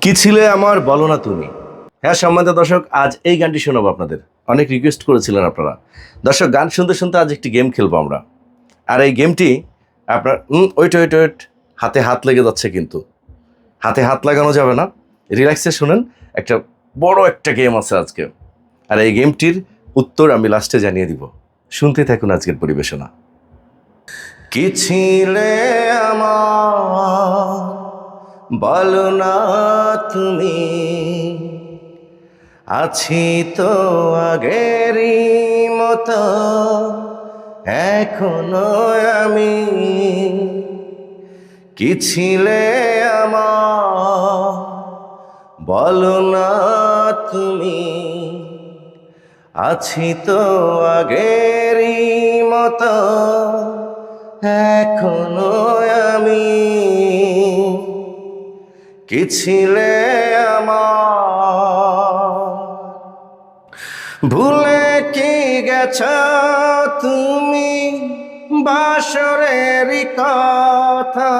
কি ছিলে আমার বলো না তুমি। হ্যাঁ সম্মানিত দর্শক, আজ এই গানটি শোনাবো আপনাদের। অনেক রিকোয়েস্ট করেছিলেন আপনারা। দর্শক, গান শুনতে শুনতে আজ একটি গেম খেলবো আমরা। আর এই গেমটি আপনার ওয়েট, হাতে হাত লেগে যাচ্ছে, কিন্তু হাতে হাত লাগানো যাবে না। রিল্যাক্সে শুনেন, একটা বড় একটা গেম আছে আজকে। আর এই গেমটির উত্তর আমি লাস্টে জানিয়ে দিব। শুনতে থাকুন আজকের পরিবেশনা। কি ছিলে আমার বলো না তুমি, আছি তো আগেরই মতো এখনো আমি। কি ছিলে আমার বলো না তুমি, আছি তো আগেরই মতো এখনো আমি। কি ছিলে আমার ভুলে কি গেছ তুমি বাসরের কথা,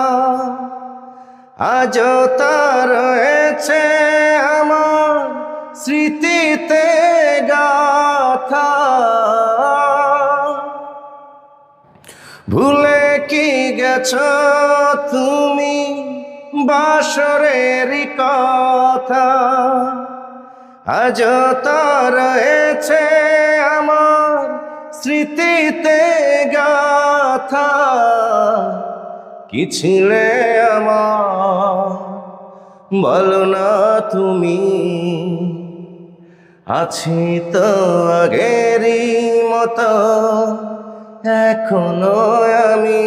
আজও তা রয়েছে আমার স্মৃতিতে গাথা। ভুলে কি গেছ তুমি বাসরের কথা, আজও তা রয়েছে আমার স্মৃতিতে গাথা। কি ছিলে আমার বলো না তুমি, আছি তো আগেরই মতো এখনো আমি।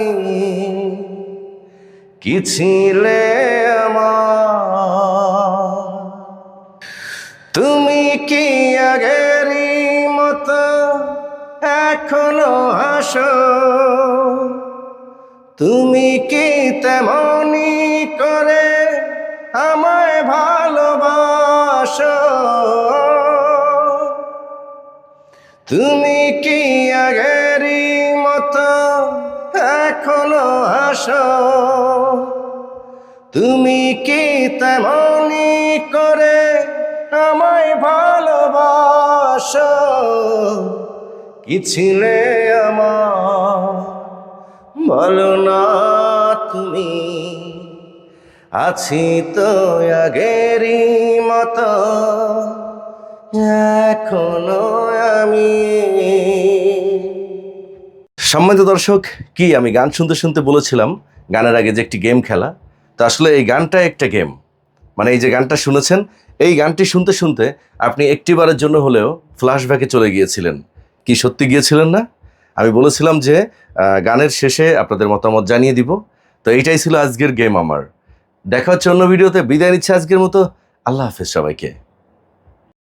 কি ছিলে আমার তুমি কি আগেরই মতো এখনো হাসো, তুমি কি তেমনি করে আমায় ভালোবাসো। তুমি কি আগেরই মতো এখনো হাসো, তুমি কি তেমনি করে আমায় ভালোবাসো। কি ছিলে আমার বলো না তুমি, আছি তো আগেরই মতো এখনো আমি। সম্মানিত দর্শক, কি আমি গান শুনতে শুনতে বলেছিলাম গানের আগে যে একটি গেম খেলা। তো আসলে এই গানটা একটা গেম। মানে এই যে গানটা শুনেছেন, এই গানটি শুনতে শুনতে আপনি একটিবারের জন্য হলেও ফ্ল্যাশব্যাকে চলে গিয়েছিলেন। কি সত্যি গিয়েছিলেন না? আমি বলেছিলাম যে গানের শেষে আপনাদের মতামত জানিয়ে দিব। তো এইটাই ছিল আজকের গেম আমার। দেখা হচ্ছে অন্য ভিডিওতে। বিদায় নিচ্ছে আজকের মতো। আল্লাহ হাফেজ সবাইকে।